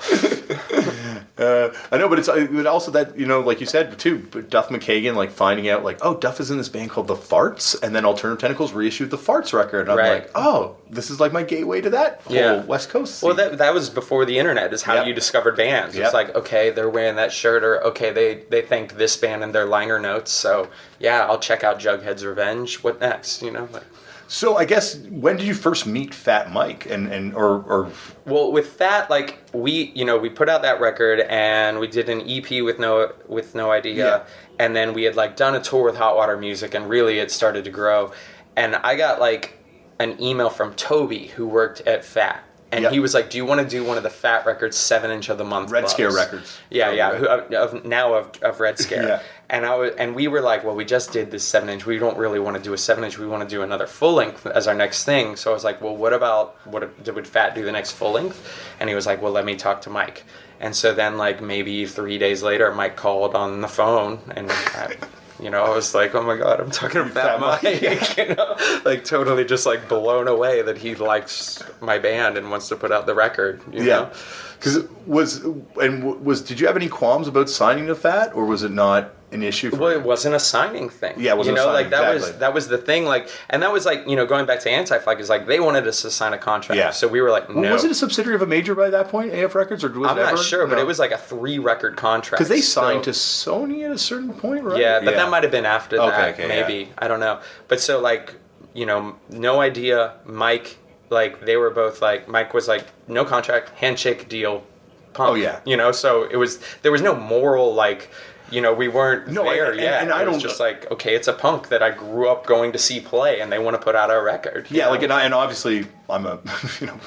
I know, but it's also that, like you said too, Duff McKagan, finding out Duff is in this band called The Farts, and then Alternative Tentacles reissued the Farts record, and I'm oh, this is my gateway to that whole West Coast scene. Well, that was before the internet, is how you discovered bands. It's okay, they're wearing that shirt, or okay, they thanked this band in their liner notes, so I'll check out Jughead's Revenge. What next? You know. So I guess, when did you first meet Fat Mike, or? Well, with Fat, we put out that record, and we did an EP with no idea, and then we had done a tour with Hot Water Music, and really it started to grow, and I got an email from Toby, who worked at Fat. And he was like, do you want to do one of the Fat Records 7-inch of the month Red clubs? Scare Records. Of Red Scare. And we were like, well, we just did this 7-inch. We don't really want to do a 7-inch. We want to do another full length as our next thing. So I was like, well, would Fat do the next full length? And he was like, well, let me talk to Mike. And so then maybe 3 days later, Mike called on the phone, and I was like, oh my God, I'm talking to Fat Mike. Totally just blown away that he likes my band and wants to put out the record. You know? Because did you have any qualms about signing to Fat, or was it not an issue for you? It wasn't a signing thing. Yeah, it wasn't a signing, that was the thing, and that was going back to Anti-Flag, is they wanted us to sign a contract. Yeah. So we were like, no. Was it a subsidiary of a major by that point, AF Records, or was I'm not sure, but it was a 3-record contract. Because they signed to Sony at a certain point, right? Yeah, but that might have been after that, Okay, maybe. I don't know. But so no idea. Mike, they were both Mike was no contract, handshake deal, punk. Oh yeah. So there was no moral we weren't there yet. And I was just okay, it's a punk that I grew up going to see play, and they want to put out our record. Yeah, and obviously I'm a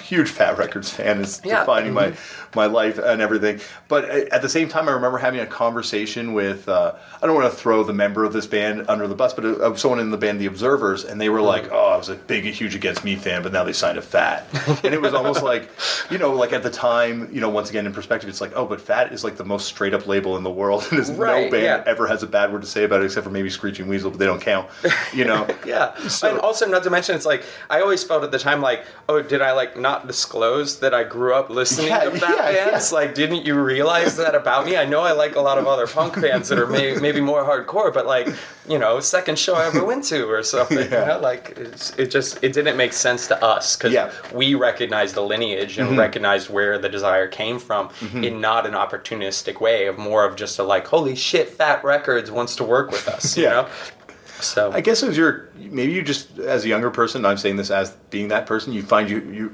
huge Fat Records fan. It's defining my life and everything. But at the same time, I remember having a conversation with I don't want to throw the member of this band under the bus, but someone in the band, The Observers, and they were like, "Oh, I was a big, huge Against Me fan, but now they signed to Fat," and it was almost at the time, once again in perspective, it's oh, but Fat is the most straight up label in the world, and no band ever has a bad word to say about it except for maybe Screeching Weasel, but they don't count. Yeah. So, and also, not to mention, it's I always felt at the time oh, did I like not disclose that I grew up listening to fat bands? Like, didn't you realize that about me? I know I like a lot of other punk bands that are maybe more hardcore, but like, you know, second show I ever went to or something. You know, like it didn't make sense to us because we recognized the lineage and recognized where the desire came from in not an opportunistic way, of more of just a like, holy shit, Fat Records wants to work with us. You know. So I guess as maybe you just, as a younger person, I'm saying this as being that person, you find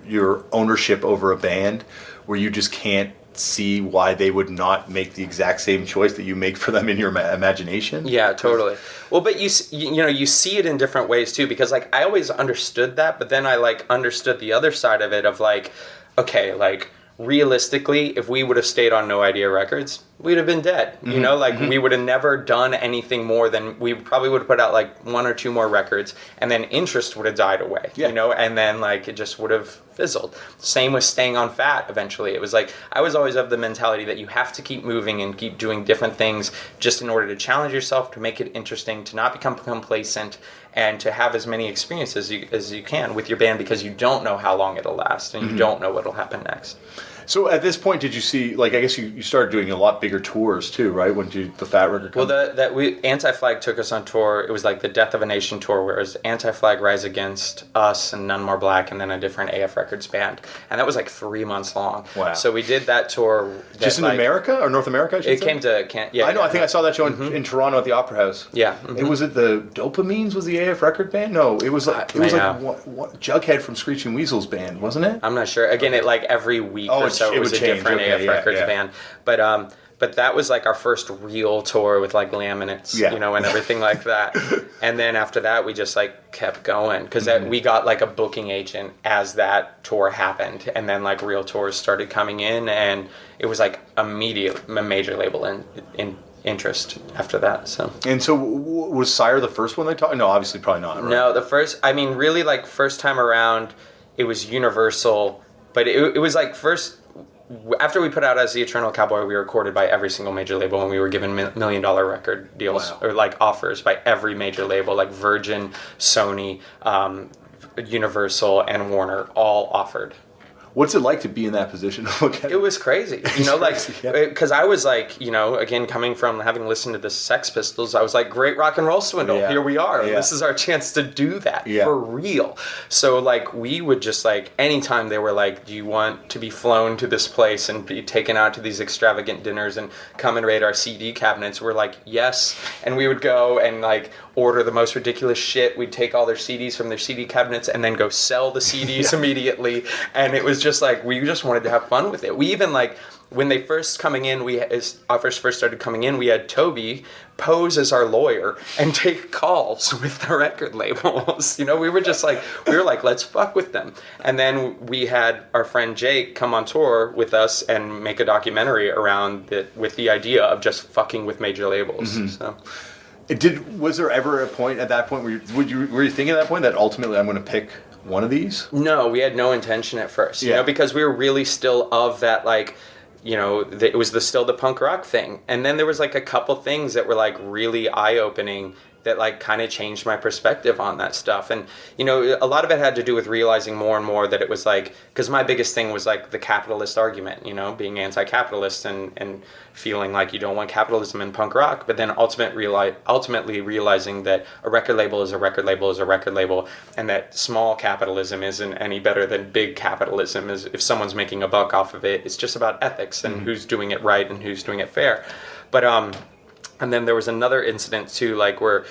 your ownership over a band where you just can't see why they would not make the exact same choice that you make for them in your imagination. Yeah, totally. Well, but you know, you see it in different ways too, because like I always understood that, but then I like understood the other side of it of like, okay, like realistically, if we would have stayed on No Idea Records, we'd have been dead. You know, like we would have never done anything more than we probably would have put out like 1 or 2 more records, and then interest would have died away. You know, and then like it just would have fizzled. Same with staying on Fat. Eventually, it was like I was always of the mentality that you have to keep moving and keep doing different things just in order to challenge yourself, to make it interesting, to not become complacent, and to have as many experiences as you can with your band, because you don't know how long it'll last and you don't know what'll happen next. So at this point, did you see, like, I guess you started doing a lot bigger tours too, right? When did the Fat record come? Well, Anti-Flag took us on tour. It was like the Death of a Nation tour, whereas Anti-Flag, Rise Against, us, and None More Black, and then a different AF Records band. And that was like 3 months long. Wow. So we did that tour. Just in America or North America, I should say? Came to, I know, I think I saw that show in Toronto at the Opera House. Yeah. It was it the Dopamines was the AF Record band? No, it was like what Jughead from Screeching Weasel's band, wasn't it? I'm not sure. Again, it like every week or so it was a different AF Records band. But that was like our first real tour with like laminates, you know, and everything like that. And then after that, we just like kept going because we got like a booking agent as that tour happened, and then like real tours started coming in, and it was like immediate a major label in interest after that. So was Sire the first one they talked? No, obviously probably not. Right? No, the first. I mean, really, like first time around, it was Universal, but it was like first. After we put out As the Eternal Cowboy, we were recorded by every single major label, and we were given $1 million record deals or like offers by every major label, like Virgin, Sony, Universal, and Warner, all offered. What's it like to be in that position? It was crazy, you know, like, because I was like, you know, again, coming from having listened to the Sex Pistols, I was like, great rock and roll swindle. Here we are. This is our chance to do that for real. So like, we would just like, anytime they were like, do you want to be flown to this place and be taken out to these extravagant dinners and come and raid our CD cabinets? We're like, yes. And we would go and like order the most ridiculous shit. We'd take all their CDs from their CD cabinets and then go sell the CDs immediately. And it was just like, we just wanted to have fun with it. We even like, when they first coming in, as offers first started coming in, we had Toby pose as our lawyer and take calls with the record labels. You know, we were like, let's fuck with them. And then we had our friend Jake come on tour with us and make a documentary around it with the idea of just fucking with major labels. So. Was there ever a point at that point where were you thinking at that point that ultimately I'm going to pick one of these? No, we had no intention at first, you know, because we were really still of that, like, you know, it was still the punk rock thing. And then there was like a couple things that were like really eye-opening that like kind of changed my perspective on that stuff. And, you know, a lot of it had to do with realizing more and more that it was like, because my biggest thing was like the capitalist argument, you know, being anti-capitalist and feeling like you don't want capitalism in punk rock, but then ultimately realizing that a record label is a record label is a record label, and that small capitalism isn't any better than big capitalism. Is if someone's making a buck off of it, it's just about ethics and who's doing it right and who's doing it fair. But and then there was another incident too, like where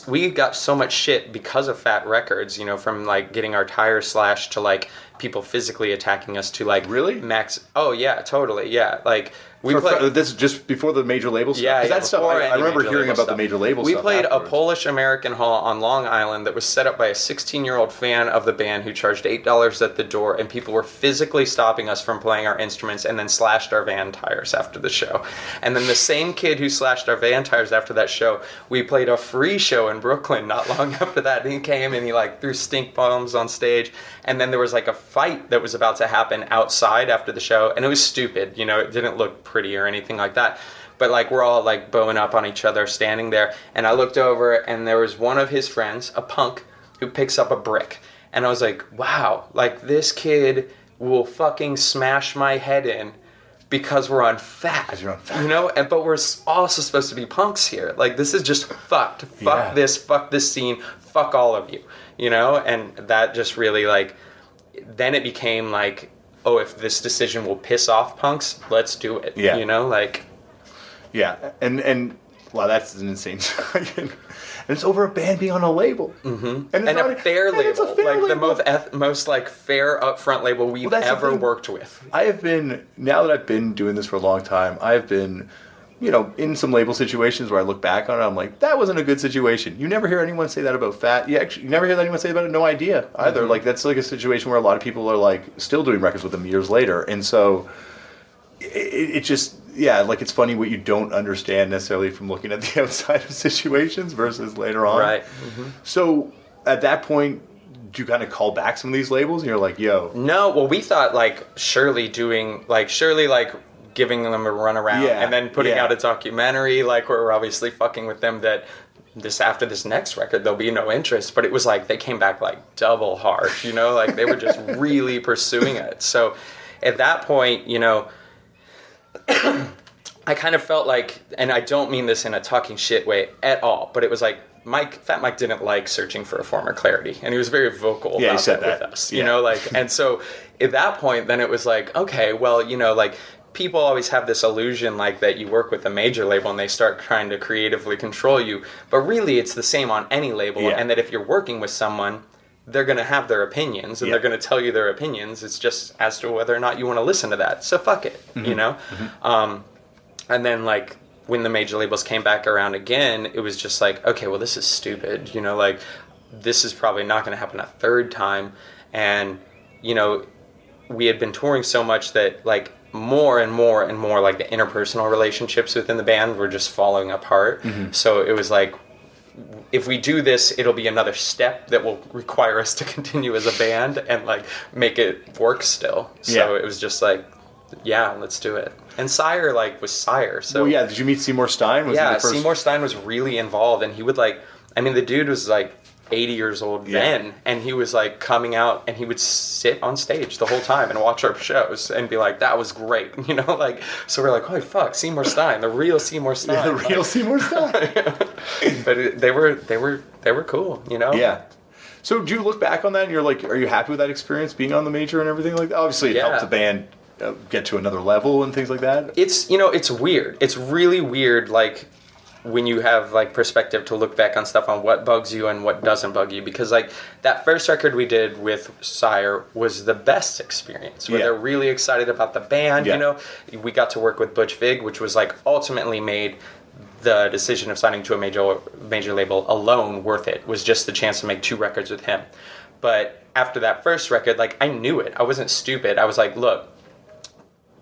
we got so much shit because of Fat Records, you know, from like getting our tires slashed to like people physically attacking us to like really max. Oh yeah, totally, yeah, like. This is just before the major label stuff? Yeah, that stuff, I remember hearing about the major label stuff. We played a Polish-American hall on Long Island that was set up by a 16-year-old fan of the band who charged $8 at the door, and people were physically stopping us from playing our instruments and then slashed our van tires after the show. And then the same kid who slashed our van tires after that show, we played a free show in Brooklyn not long after that, and he came and he like threw stink bombs on stage, and then there was like a fight that was about to happen outside after the show, and it was stupid, you know, it didn't look pretty or anything like that, but like we're all like bowing up on each other standing there, and I looked over and there was one of his friends, a punk, who picks up a brick And I was like, wow, like this kid will fucking smash my head in because we're on fat, you know? But we're also supposed to be punks here. Like, this is just fucked. Fuck this scene. Fuck all of you, you know? And that just really, like, then it became like, oh, if this decision will piss off punks, let's do it. Yeah. You know, like... Yeah, and wow, that's an insane jargon. And it's over a band being on a label. Mm-hmm. And a fair label. It's a fair label. The most like fair upfront label we've ever worked with. I have been, now that I've been doing this for a long time, I have been, you know, in some label situations where I look back on it, I'm like, that wasn't a good situation. You never hear anyone say that about Fat. You never hear anyone say about it, No Idea either. Mm-hmm. Like, that's like a situation where a lot of people are like still doing records with them years later. And so it just... Yeah, like it's funny what you don't understand necessarily from looking at the outside of situations versus later on. Right. Mm-hmm. So at that point, do you kind of call back some of these labels and you're like, yo. No, well, we thought like Shirley giving them a run around and then putting out a documentary, like we're obviously fucking with them that after this next record, there'll be no interest. But it was like they came back like double hard, you know, like they were just really pursuing it. So at that point, you know, I kind of felt like, and I don't mean this in a talking shit way at all, but it was like Fat Mike didn't like searching for a former clarity, and he was very vocal about that with us, you know, like, and so at that point, then it was like, okay, well, you know, like people always have this illusion like that you work with a major label and they start trying to creatively control you, but really it's the same on any label, and that if you're working with someone, they're going to have their opinions, and they're going to tell you their opinions. It's just as to whether or not you want to listen to that. So fuck it, you know? Mm-hmm. And then, like, when the major labels came back around again, it was just like, okay, well, this is stupid. You know, like, this is probably not going to happen a third time. And, you know, we had been touring so much that, like, more and more and more, like, the interpersonal relationships within the band were just falling apart. Mm-hmm. So it was like, if we do this, it'll be another step that will require us to continue as a band and like make it work still. So it was just like, yeah, let's do it. And Sire like was Sire. So did you meet Seymour Stein? Seymour Stein was really involved, and he would like, I mean, the dude was like 80 years old then, and he was like coming out, and he would sit on stage the whole time and watch our shows and be like, that was great, you know, like, so we're like, holy fuck, Seymour Stein, the real Seymour Stein. Yeah, the real like, Seymour Stein. But they were cool, you know? Yeah. So do you look back on that and you're like, are you happy with that experience being on the major and everything like that? Obviously it helped the band get to another level and things like that. It's, you know, it's weird. It's really weird, like, when you have like perspective to look back on stuff on what bugs you and what doesn't bug you, because like that first record we did with Sire was the best experience where they're really excited about the band. You know, we got to work with Butch Vig, which was like ultimately made the decision of signing to a major label alone worth it. Was just the chance to make 2 records with him. But after that first record, like I knew it. I wasn't stupid. I was like, look,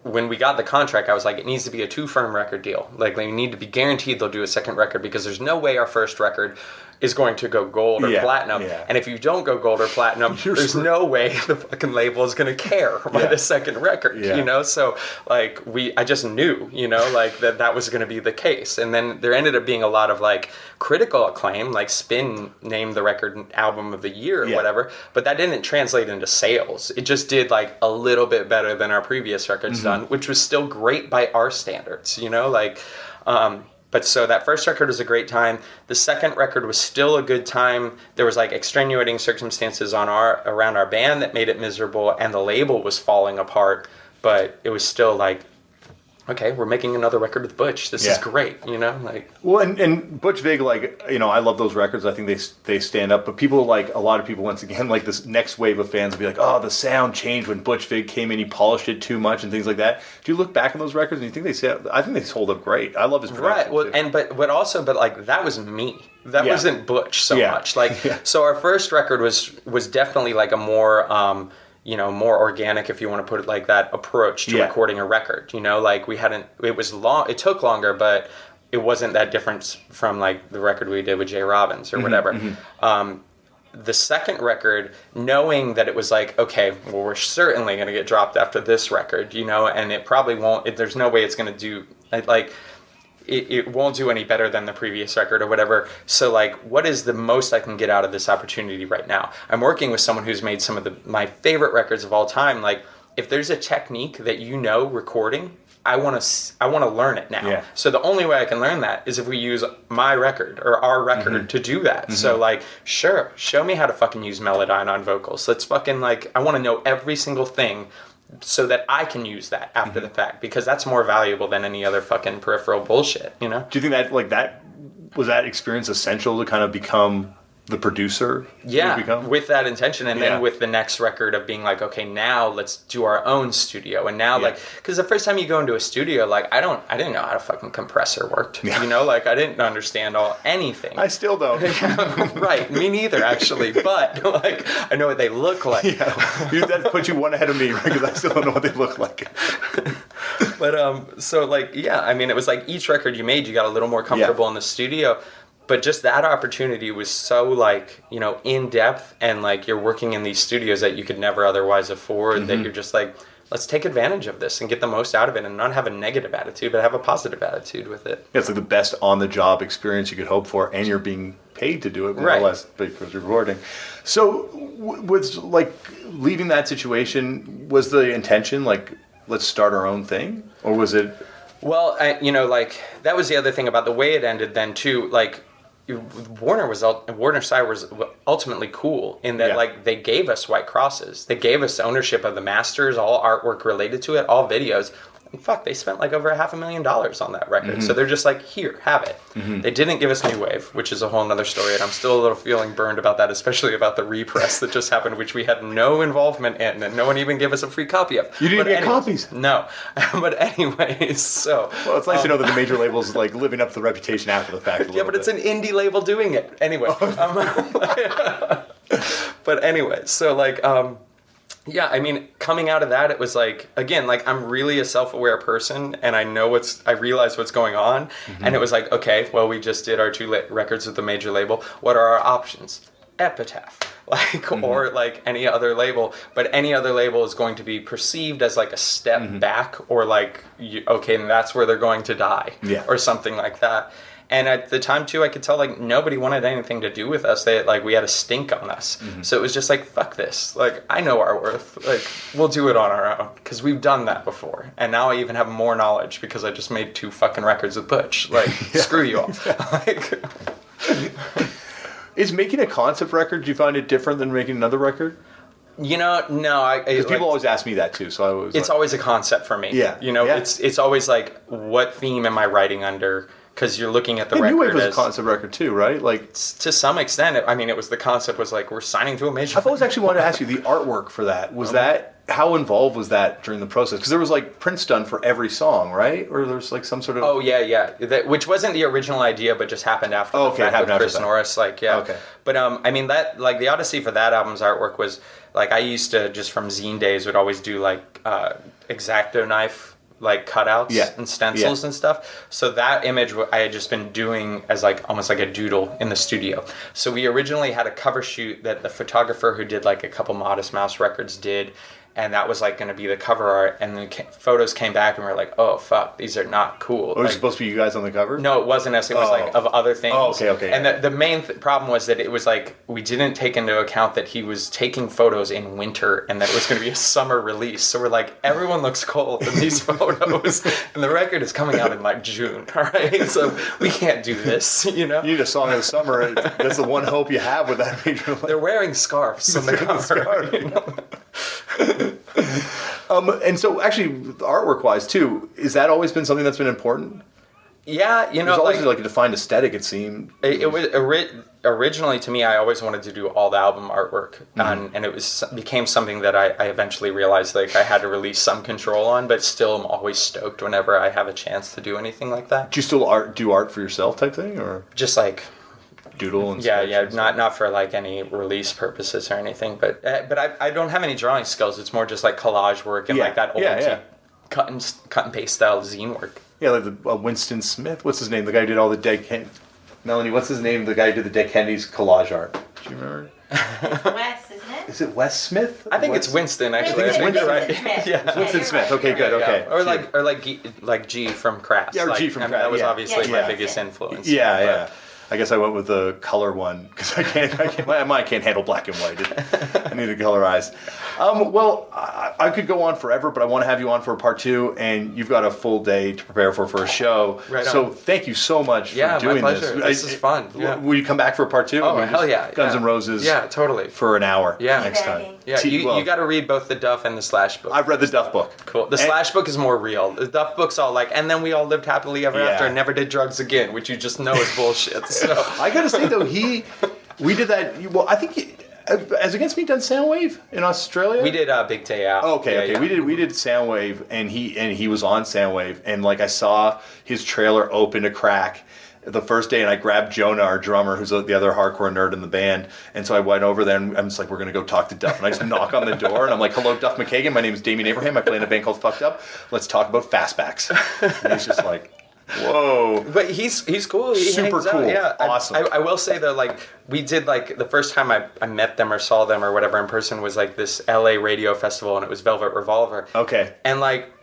when we got the contract, I was like, it needs to be a 2-firm record deal. Like, we need to be guaranteed they'll do a second record, because there's no way our first record is going to go gold or platinum. Yeah. And if you don't go gold or platinum, there's no way the fucking label is going to care by the second record, you know? So, like, I just knew, you know, like, that was going to be the case. And then there ended up being a lot of, like, critical acclaim, like Spin named the record Album of the Year or whatever, but that didn't translate into sales. It just did, like, a little bit better than our previous records done, which was still great by our standards, you know? Like, but so that first record was a great time. The second record was still a good time. There was like extenuating circumstances around our band that made it miserable, and the label was falling apart. But it was still like, okay, we're making another record with Butch. This is great, you know? Like, well, and Butch Vig, like, you know, I love those records. I think they stand up. But people, like, a lot of people, once again, like this next wave of fans will be like, oh, the sound changed when Butch Vig came in. He polished it too much and things like that. Do you look back on those records and you think I think they hold up great. I love his production. Right. Well, but like that was me. That wasn't Butch so much. Like, so our first record was definitely like a more you know, more organic, if you want to put it like that, approach to recording a record. You know, like it took longer, but it wasn't that different from like the record we did with Jay Robbins or whatever. The second record, knowing that it was like, okay, well, we're certainly going to get dropped after this record, you know, and it probably won't, there's no way it's going to do, like, it won't do any better than the previous record or whatever. So like, what is the most I can get out of this opportunity right now? I'm working with someone who's made some of my favorite records of all time. Like, if there's a technique that recording, I want to learn it now. Yeah. So the only way I can learn that is if we use my record or our record to do that. So like, sure, show me how to fucking use Melodyne on vocals. Let's fucking like, I want to know every single thing so that I can use that after the fact, because that's more valuable than any other fucking peripheral bullshit, you know? Do you think that like was that experience essential to kind of become the producer? Yeah, with that intention, and then with the next record of being like, okay, now let's do our own studio, and now like, because the first time you go into a studio, like I didn't know how to fucking compressor worked, you know, like I didn't understand anything. I still don't. Right, me neither actually, but like I know what they look like. Yeah, that puts you one ahead of me, right? Because I still don't know what they look like. But so like, yeah, I mean, it was like each record you made, you got a little more comfortable in the studio. But just that opportunity was so, like, you know, in depth, and like you're working in these studios that you could never otherwise afford, that you're just like, let's take advantage of this and get the most out of it, and not have a negative attitude, but have a positive attitude with it. Yeah, it's like the best on-the-job experience you could hope for, and you're being paid to do it, more or less, because you're recording. So, with like leaving that situation, was the intention like, let's start our own thing, or was it? Well, you know, like that was the other thing about the way it ended. Then too, like. Warner Side was ultimately cool in that like they gave us White Crosses, they gave us ownership of the masters, all artwork related to it, all videos, and fuck, they spent like over $500,000 on that record. So they're just like, here, have it. They didn't give us New Wave, which is a whole nother story, and I'm still a little feeling burned about that, especially about the repress that just happened, which we had no involvement in, and no one even gave us a free copy of. You didn't get copies? No. But anyways, so... Well, it's nice to know that the major label's like living up to the reputation after the fact. Yeah, but it's an indie label doing it. Anyway. But anyway, so like... yeah, I mean, coming out of that, it was like, again, like, I'm really a self-aware person, and I realize what's going on, and it was like, okay, well, we just did our two records with the major label. What are our options? Epitaph, like, or like any other label, but any other label is going to be perceived as like a step back, or like, okay, and that's where they're going to die, or something like that. And at the time, too, I could tell, like, nobody wanted anything to do with us. They, like, we had a stink on us. So it was just like, fuck this. Like, I know our worth. Like, we'll do it on our own. Because we've done that before. And now I even have more knowledge because I just made 2 fucking records with Butch. Like, screw you all. Like... Is making a concept record, do you find it different than making another record? You know, no. Because people always ask me that, too. So I was. It's always a concept for me. Yeah. You know, it's always like, what theme am I writing under? Because you're looking at the record. New Wave was a concept record too, right? Like, to some extent, I mean, the concept was like, we're signing to a major. I've always actually wanted to ask you, the artwork for that, was that, how involved was that during the process? Because there was like prints done for every song, right? Or there's like some sort of... Oh, yeah. Which wasn't the original idea, but just happened after the fact with Chris Norris. Like, yeah. Okay. But, I mean, that, like, the Odyssey for that album's artwork was, like, I used to, just from zine days, would always do, like, X-Acto knife, like cutouts and stencils and stuff. So that image I had just been doing as like almost like a doodle in the studio. So we originally had a cover shoot that the photographer who did like a couple Modest Mouse records did, and that was like going to be the cover art, and the photos came back and we were like, oh fuck, these are not cool. Was it supposed to be you guys on the cover? No, it wasn't us. It was like of other things. Oh, okay. And the main problem was that it was like we didn't take into account that he was taking photos in winter and that it was going to be a summer release. So we're like, everyone looks cold in these photos, and the record is coming out in like June. All right, so we can't do this. You know, you need a song of the summer. That's the one hope you have with that major. They're wearing scarves on the cover. You know? And so, actually, artwork-wise too, has that always been something that's been important? Yeah, you know, there's always like a defined aesthetic. It seemed it was originally to me. I always wanted to do all the album artwork, and it became something that I eventually realized like I had to release some control on. But still, I'm always stoked whenever I have a chance to do anything like that. Do you still do art for yourself, type thing, or just like doodle and not for like any release purposes or anything, but I don't have any drawing skills. It's more just like collage work and like that old cut and paste style zine work. Yeah, like the Winston Smith. What's his name? The guy who did all the Dead Kennedy. Melanie, what's his name? The guy who did the Dead Kennedys collage art. Do you remember? Wes, isn't it? Smith? Is it Wes Smith? I think it's Winston, actually. It's Winston, you're Winston Smith. Yeah. It's Winston you're Smith. right. Okay, good. Okay. Or like G from Crass. Yeah, or like, G from I mean, Crass, that was yeah. obviously Yeah, my yeah. biggest influence. Yeah, But- yeah. I guess I went with the color one because I can't. I can't handle black and white. I need it colorized. Well, I could go on forever, but I want to have you on for part 2, and you've got a full day to prepare for a show. Right so on. thank you so much Yeah, for doing my pleasure. this. This is fun. Yeah. Will you come back for part 2? Oh, Or hell just yeah. Guns yeah. N' Roses. Yeah, totally. For an hour. Yeah. Next time. Teabagging. Yeah, you Well, got to read both the Duff and the Slash book. I've read the Duff book. Cool. The And- Slash book is more real. The Duff book's all like, and then we all lived happily ever Yeah. after and never did drugs again, which you just know is bullshit. So I gotta say though, we did that. Well, I think As Against Me done Soundwave in Australia. we did Big Tay Out. Oh, okay, Yeah, okay. yeah. We did Soundwave, and he was on Soundwave, and like I saw his trailer open to crack the first day, and I grabbed Jonah, our drummer, who's the other hardcore nerd in the band, and so I went over there, and I'm just like, we're gonna go talk to Duff, and I just knock on the door, and I'm like, hello, Duff McKagan, my name is Damian Abraham, I play in a band called Fucked Up, let's talk about fastbacks. And he's just like, whoa. But he's cool. He Super hangs out, cool. Yeah, Awesome. I will say though, like we did like the first time I met them or saw them or whatever in person was like this LA radio festival, and it was Velvet Revolver. Okay. And like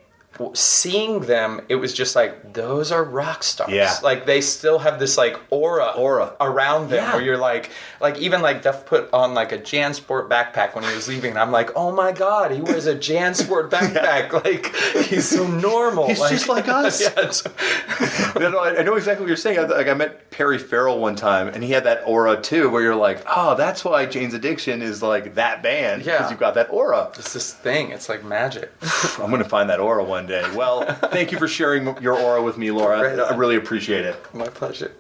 seeing them, it was just like those are rock stars. Yeah. Like they still have this like aura around them Yeah. where you're like even like Duff put on like a JanSport backpack when he was leaving, and I'm like, oh my god, he wears a JanSport backpack. Like he's so normal. He's just like us. Yeah, it's- No, I know exactly what you're saying. I met Perry Farrell one time, and he had that aura too, where you're like, oh, that's why Jane's Addiction is like that band, because Yeah. you've got that aura. it's this thing. It's like magic. I'm going to find that aura one day. Well, thank you for sharing your aura with me, Laura. Right on. I really appreciate it. My pleasure.